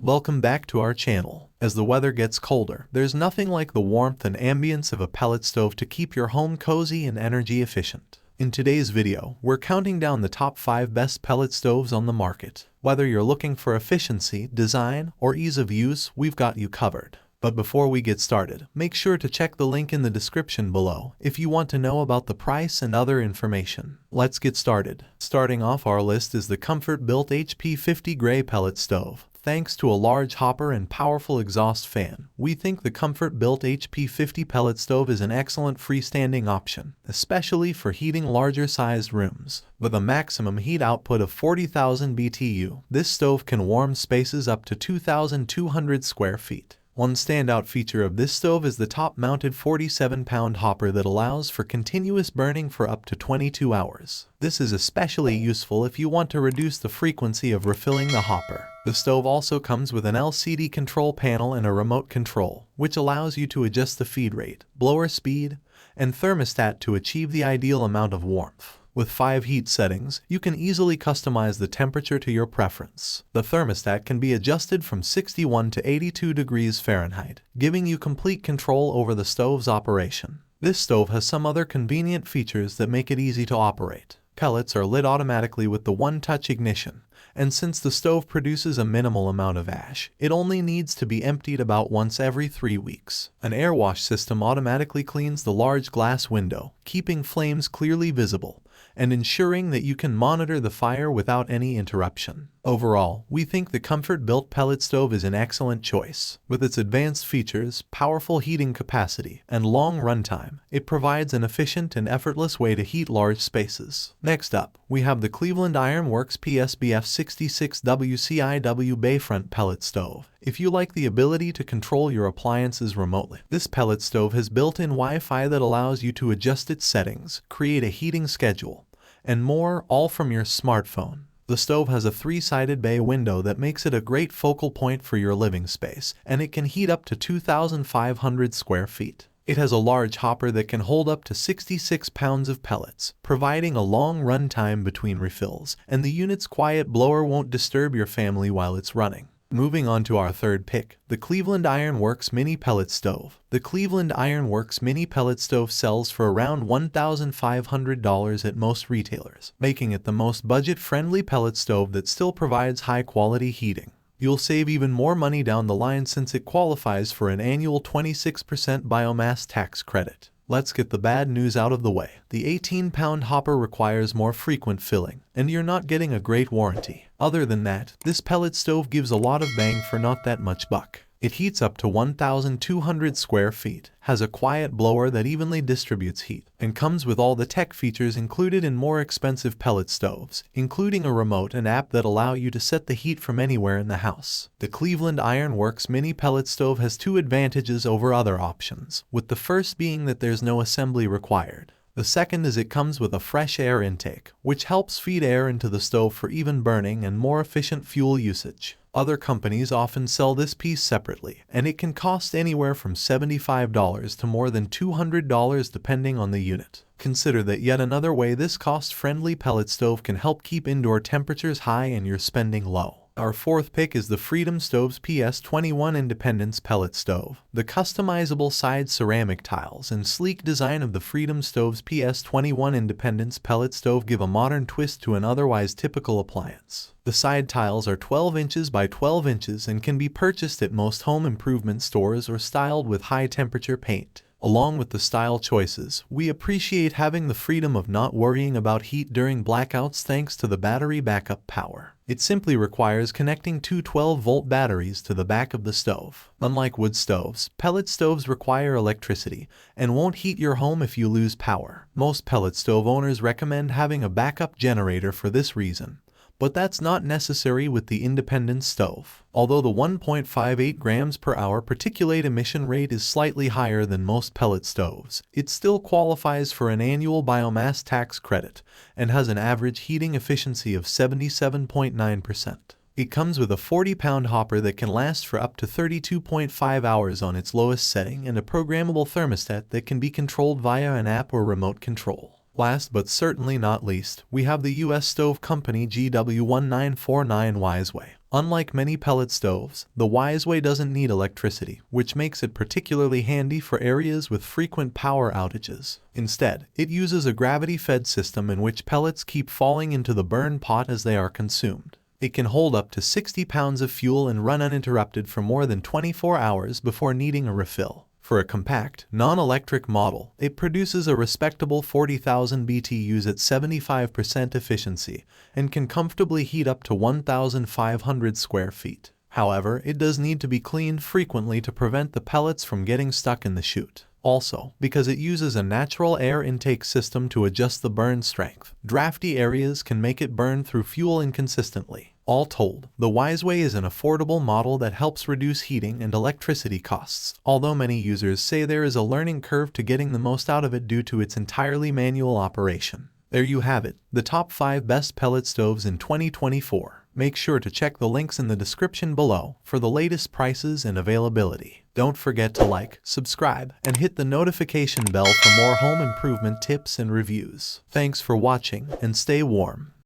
Welcome back to our channel. As the weather gets colder, there's nothing like the warmth and ambience of a pellet stove to keep your home cozy and energy efficient. In today's video, we're counting down the top 5 best pellet stoves on the market. Whether you're looking for efficiency, design, or ease of use, we've got you covered. But before we get started, make sure to check the link in the description below if you want to know about the price and other information. Let's get started. Starting off our list is the ComfortBilt HP 50 Gray Pellet Stove. Thanks to a large hopper and powerful exhaust fan, we think the ComfortBilt HP 50 pellet stove is an excellent freestanding option, especially for heating larger-sized rooms. With a maximum heat output of 40,000 BTU, this stove can warm spaces up to 2,200 square feet. One standout feature of this stove is the top-mounted 47-pound hopper that allows for continuous burning for up to 22 hours. This is especially useful if you want to reduce the frequency of refilling the hopper. The stove also comes with an LCD control panel and a remote control, which allows you to adjust the feed rate, blower speed, and thermostat to achieve the ideal amount of warmth. With 5 heat settings, you can easily customize the temperature to your preference. The thermostat can be adjusted from 61 to 82 degrees Fahrenheit, giving you complete control over the stove's operation. This stove has some other convenient features that make it easy to operate. Pellets are lit automatically with the one-touch ignition, and since the stove produces a minimal amount of ash, it only needs to be emptied about once every 3 weeks. An air wash system automatically cleans the large glass window, keeping flames clearly visible and ensuring that you can monitor the fire without any interruption. Overall, we think the ComfortBilt pellet stove is an excellent choice. With its advanced features, powerful heating capacity, and long runtime, it provides an efficient and effortless way to heat large spaces. Next up, we have the Cleveland Ironworks PSBF 66 WCIW Bayfront pellet stove. If you like the ability to control your appliances remotely, this pellet stove has built-in Wi-Fi that allows you to adjust its settings, create a heating schedule, and more, all from your smartphone. The stove has a 3-sided bay window that makes it a great focal point for your living space, and it can heat up to 2,500 square feet. It has a large hopper that can hold up to 66 pounds of pellets, providing a long run time between refills, and the unit's quiet blower won't disturb your family while it's running. Moving on to our third pick, the Cleveland Ironworks Mini Pellet Stove. The Cleveland Ironworks Mini Pellet Stove sells for around $1,500 at most retailers, making it the most budget-friendly pellet stove that still provides high-quality heating. You'll save even more money down the line since it qualifies for an annual 26% biomass tax credit. Let's get the bad news out of the way. The 18-pound hopper requires more frequent filling, and you're not getting a great warranty. Other than that, this pellet stove gives a lot of bang for not that much buck. It heats up to 1,200 square feet, has a quiet blower that evenly distributes heat, and comes with all the tech features included in more expensive pellet stoves, including a remote and app that allow you to set the heat from anywhere in the house. The Cleveland Ironworks Mini Pellet Stove has 2 advantages over other options, with the first being that there's no assembly required. The second is it comes with a fresh air intake, which helps feed air into the stove for even burning and more efficient fuel usage. Other companies often sell this piece separately, and it can cost anywhere from $75 to more than $200 depending on the unit. Consider that yet another way this cost-friendly pellet stove can help keep indoor temperatures high and your spending low. Our fourth pick is the Freedom Stoves PS21 Independence Pellet Stove. The customizable side ceramic tiles and sleek design of the Freedom Stoves PS21 Independence Pellet Stove give a modern twist to an otherwise typical appliance. The side tiles are 12 inches by 12 inches and can be purchased at most home improvement stores or styled with high-temperature paint. Along with the style choices, we appreciate having the freedom of not worrying about heat during blackouts thanks to the battery backup power. It simply requires connecting 2 12-volt batteries to the back of the stove. Unlike wood stoves, pellet stoves require electricity and won't heat your home if you lose power. Most pellet stove owners recommend having a backup generator for this reason, but that's not necessary with the Independence stove. Although the 1.58 grams per hour particulate emission rate is slightly higher than most pellet stoves, it still qualifies for an annual biomass tax credit and has an average heating efficiency of 77.9%. It comes with a 40-pound hopper that can last for up to 32.5 hours on its lowest setting and a programmable thermostat that can be controlled via an app or remote control. Last but certainly not least, we have the US stove company GW1949 Wiseway. Unlike many pellet stoves, the Wiseway doesn't need electricity, which makes it particularly handy for areas with frequent power outages. Instead, it uses a gravity-fed system in which pellets keep falling into the burn pot as they are consumed. It can hold up to 60 pounds of fuel and run uninterrupted for more than 24 hours before needing a refill. For a compact, non-electric model, it produces a respectable 40,000 BTUs at 75% efficiency and can comfortably heat up to 1,500 square feet. However, it does need to be cleaned frequently to prevent the pellets from getting stuck in the chute. Also, because it uses a natural air intake system to adjust the burn strength, drafty areas can make it burn through fuel inconsistently. All told, the Wiseway is an affordable model that helps reduce heating and electricity costs, although many users say there is a learning curve to getting the most out of it due to its entirely manual operation. There you have it, the top 5 best pellet stoves in 2024. Make sure to check the links in the description below for the latest prices and availability. Don't forget to like, subscribe, and hit the notification bell for more home improvement tips and reviews. Thanks for watching and stay warm.